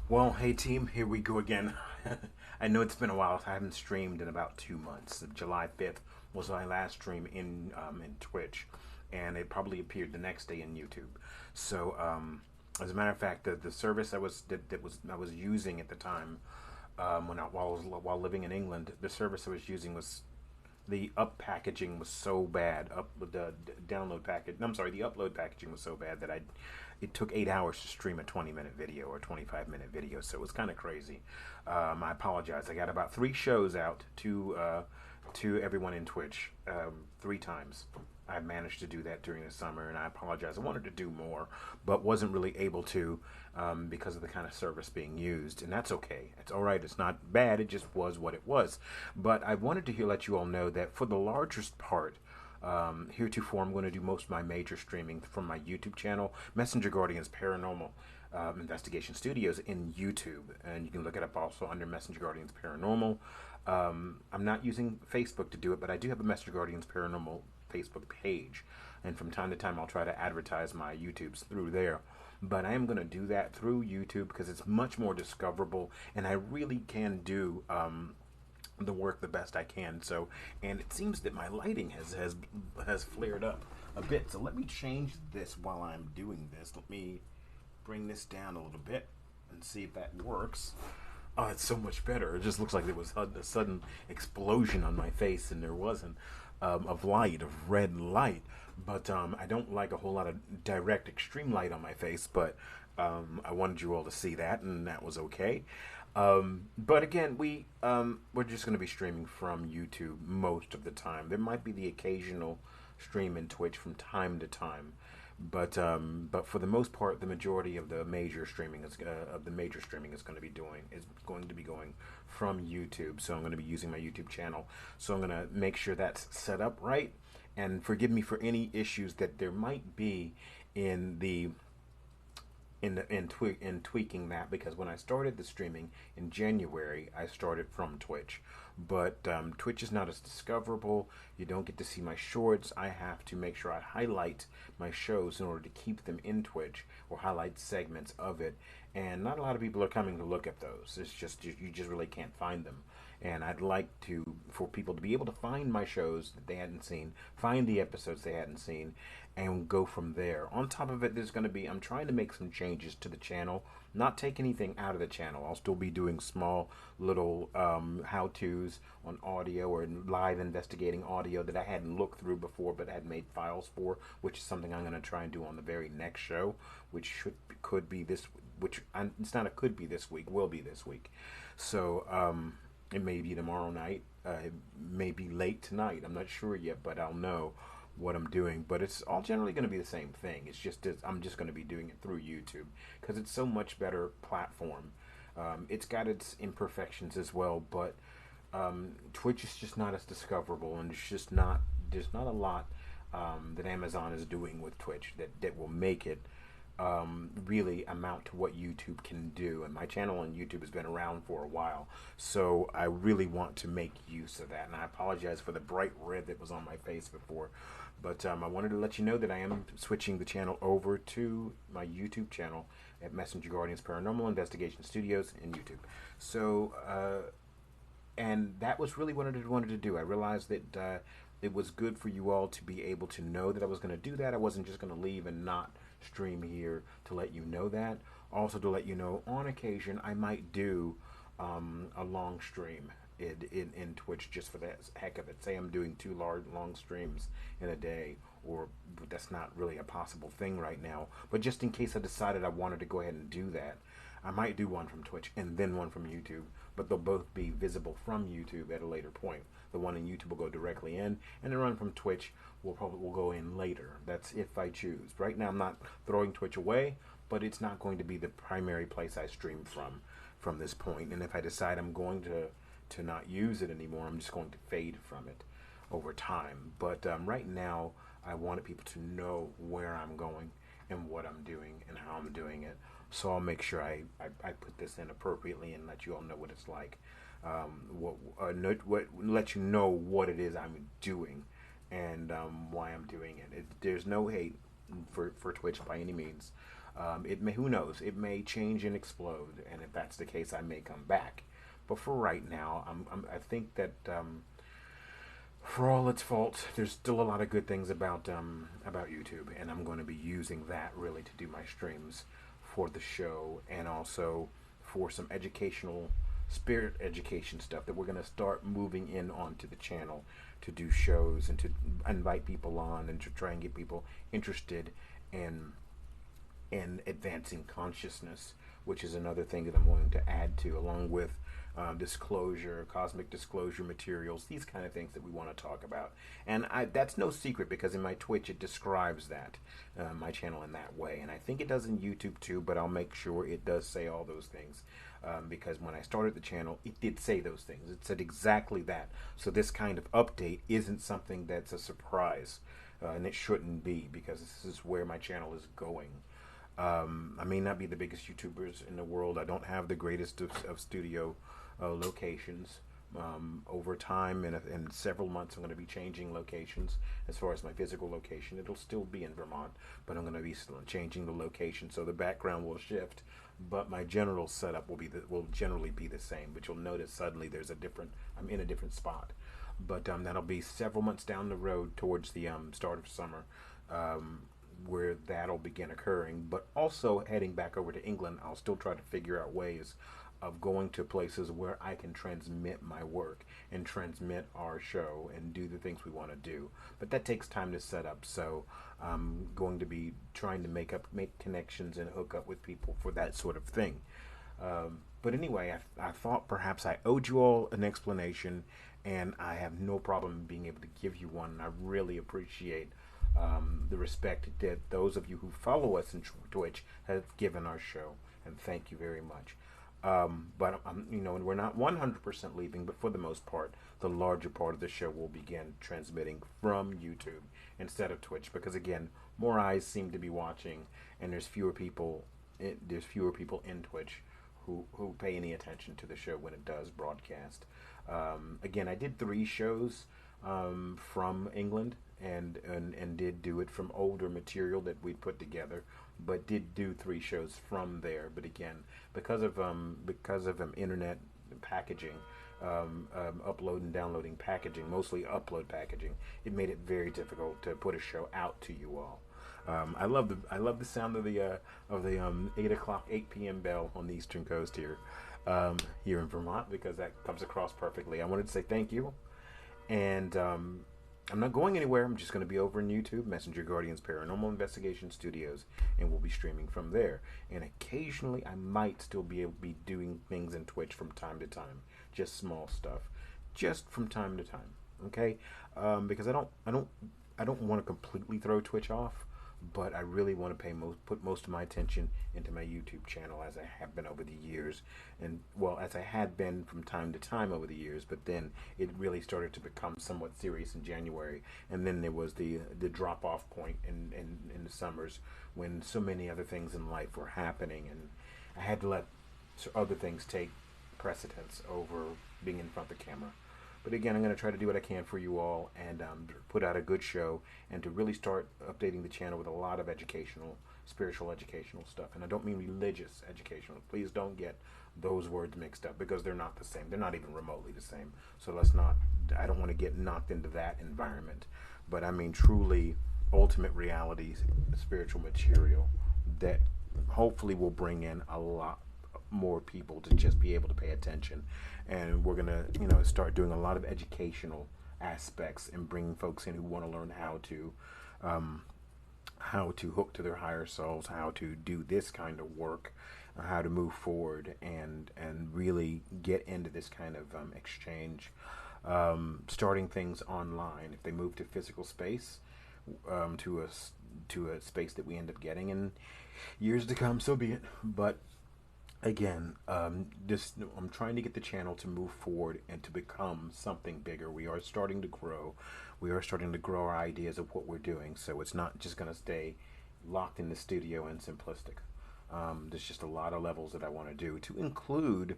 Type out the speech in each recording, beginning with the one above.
Well, hey team, here we go again. I know it's been a while. I haven't streamed in about 2 months. July 5th was my last stream in Twitch, and it probably appeared the next day in YouTube. So, as a matter of fact, the service I was using at the time, while living in England, the service I was using was the up packaging was so bad. Up the download package. I'm sorry, the upload packaging was so bad that I it took 8 hours to stream a 20-minute video or 25-minute video. So it was kind of crazy. I apologize. I got about 3 shows out to everyone in Twitch 3 times. I managed to do that during the summer, and I apologize. I wanted to do more, but wasn't really able to because of the kind of service being used, and that's okay. It's all right. It's not bad. It just was what it was. But I wanted to let you all know that for the largest part, heretofore, I'm going to do most of my major streaming from my YouTube channel, Messenger Guardians Paranormal Investigation Studios in YouTube, and you can look it up also under Messenger Guardians Paranormal. I'm not using Facebook to do it, but I do have a Messenger Guardians Paranormal Facebook page, and from time to time I'll try to advertise my YouTubes through there. But I am going to do that through YouTube because it's much more discoverable, and I really can do the work the best I can. So, and it seems that my lighting has flared up a bit. So let me change this while I'm doing this. Let me bring this down a little bit and see if that works. Oh, it's so much better. It just looks like there was a sudden explosion on my face, and there wasn't, of light, of red light. But I don't like a whole lot of direct extreme light on my face, but I wanted you all to see that, and that was okay. But again, we're just going to be streaming from YouTube most of the time. There might be the occasional stream in Twitch from time to time, but for the most part, the majority of the major streaming is going to be going from YouTube. So I'm going to be using my YouTube channel. So I'm going to make sure that's set up right, and forgive me for any issues that there might be in the in tweaking that, because when I started the streaming in January, I started from Twitch, but Twitch is not as discoverable. You don't get to see my shorts. I have to make sure I highlight my shows in order to keep them in Twitch, or highlight segments of it. And not a lot of people are coming to look at those. It's just you just really can't find them. And I'd like for people to be able to find my shows that they hadn't seen, find the episodes they hadn't seen, and go from there. On top of it, I'm trying to make some changes to the channel, not take anything out of the channel. I'll still be doing small little how-tos on audio or live investigating audio that I hadn't looked through before but had made files for, which is something I'm going to try and do on the very next show, which could be this, it's not a could be this week, will be this week. So, it may be tomorrow night. It may be late tonight. I'm not sure yet, but I'll know what I'm doing. But it's all generally going to be the same thing. It's just I'm just going to be doing it through YouTube because it's so much better platform. It's got its imperfections as well, but Twitch is just not as discoverable, and there's not a lot that Amazon is doing with Twitch that will make it really amount to what YouTube can do. And my channel on YouTube has been around for a while, so I really want to make use of that. And I apologize for the bright red that was on my face before, but I wanted to let you know that I am switching the channel over to my YouTube channel at Messenger Guardians Paranormal Investigation Studios in YouTube. So, and that was really what I wanted to do. I realized that it was good for you all to be able to know that I was going to do that. I wasn't just going to leave and not stream here to let you know that. Also to let you know, on occasion, I might do a long stream in Twitch just for the heck of it. Say I'm doing 2 long streams in a day, or that's not really a possible thing right now. But just in case I decided I wanted to go ahead and do that, I might do one from Twitch and then one from YouTube, but they'll both be visible from YouTube at a later point. The one in YouTube will go directly in, and the one from Twitch will go in later. That's if I choose. Right now, I'm not throwing Twitch away, but it's not going to be the primary place I stream from this point. And if I decide I'm going to not use it anymore, I'm just going to fade from it over time. But right now, I wanted people to know where I'm going and what I'm doing and how I'm doing it. So I'll make sure I put this in appropriately and let you all know what it's like. Let you know what it is I'm doing and why I'm doing it. There's no hate for Twitch by any means. It may, who knows? It may change and explode, and if that's the case, I may come back. But for right now, I think that for all its faults, there's still a lot of good things about YouTube, and I'm going to be using that really to do my streams for the show, and also for some educational, spirit education stuff that we're going to start moving in onto the channel to do shows and to invite people on and to try and get people interested in advancing consciousness, which is another thing that I'm going to add to, along with disclosure, cosmic disclosure materials, these kind of things that we want to talk about. And that's no secret, because in my Twitch it describes that, my channel in that way. And I think it does in YouTube too, but I'll make sure it does say all those things. Because when I started the channel, it did say those things. It said exactly that. So this kind of update isn't something that's a surprise. And it shouldn't be, because this is where my channel is going. I may not be the biggest YouTubers in the world. I don't have the greatest of studio locations. Over time, in several months, I'm going to be changing locations. As far as my physical location, it'll still be in Vermont, but I'm going to be changing the location, so the background will shift, but my general setup will generally be the same. But you'll notice suddenly I'm in a different spot. But that'll be several months down the road, towards the start of summer, where that'll begin occurring. But also heading back over to England, I'll still try to figure out ways of going to places where I can transmit my work and transmit our show and do the things we want to do. But that takes time to set up, so I'm going to be trying to make connections and hook up with people for that sort of thing. But anyway, I thought perhaps I owed you all an explanation, and I have no problem being able to give you one. I really appreciate the respect that those of you who follow us in Twitch have given our show, and thank you very much. But we're not 100% leaving, but for the most part, the larger part of the show will begin transmitting from YouTube instead of Twitch, because again, more eyes seem to be watching, and there's fewer people in Twitch who pay any attention to the show when it does broadcast. Again, I did 3 shows from England, and did do it from older material that we put together, but did do 3 shows from there. But again, because of internet packaging, upload and downloading packaging, mostly upload packaging, it made it very difficult to put a show out to you all. I love the sound of the 8 p.m. bell on the Eastern Coast here in Vermont, because that comes across perfectly. I wanted to say thank you, and I'm not going anywhere. I'm just going to be over in YouTube, Messenger Guardians Paranormal Investigation Studios, and we'll be streaming from there. And occasionally, I might still be able to be doing things in Twitch from time to time, just small stuff, just from time to time. Okay, because I don't want to completely throw Twitch off, but I really want to put most of my attention into my YouTube channel, as I have been over the years, and as I had been from time to time over the years. But then it really started to become somewhat serious in January, and then there was the drop off point in the summers, when so many other things in life were happening, and I had to let other things take precedence over being in front of the camera. But again, I'm going to try to do what I can for you all, and put out a good show, and to really start updating the channel with a lot of spiritual educational stuff. And I don't mean religious educational. Please don't get those words mixed up, because they're not the same. They're not even remotely the same. So I don't want to get knocked into that environment. But I mean truly ultimate realities, spiritual material that hopefully will bring in a lot more people to just be able to pay attention. And we're gonna start doing a lot of educational aspects, and bringing folks in who want to learn how to hook to their higher selves, how to do this kind of work, how to move forward, and really get into this kind of exchange, starting things online. If they move to physical space, to a space that we end up getting in years to come, so be it. But again, I'm trying to get the channel to move forward and to become something bigger. We are starting to grow. We are starting to grow our ideas of what we're doing. So it's not just going to stay locked in the studio and simplistic. There's just a lot of levels that I want to do, to include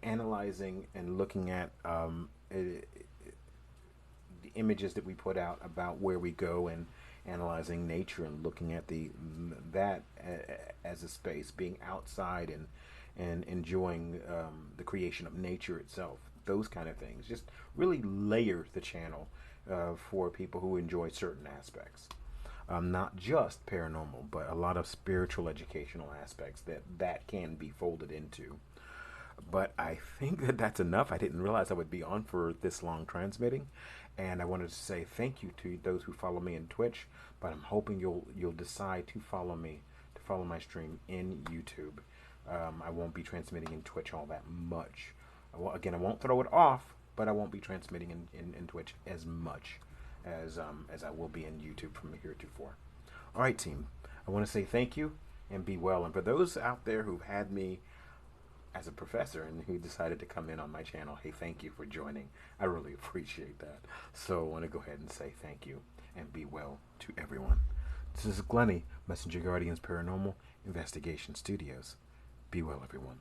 analyzing and looking at the images that we put out about where we go, and analyzing nature and looking at that as a space, being outside and enjoying the creation of nature itself. Those kind of things just really layer the channel for people who enjoy certain aspects. Not just paranormal, but a lot of spiritual educational aspects that can be folded into. But I think that that's enough. I didn't realize I would be on for this long transmitting, and I wanted to say thank you to those who follow me in Twitch. But I'm hoping you'll decide to follow me, to follow my stream in YouTube. I won't be transmitting in Twitch all that much. I won't throw it off, but I won't be transmitting in Twitch as much as I will be in YouTube from heretofore. All right, team. I want to say thank you and be well. And for those out there who've had me as a professor and who decided to come in on my channel, hey, thank you for joining. I really appreciate that. So I want to go ahead and say thank you and be well to everyone. This is Glennie, Messenger Guardians Paranormal Investigation Studios. Be well, everyone.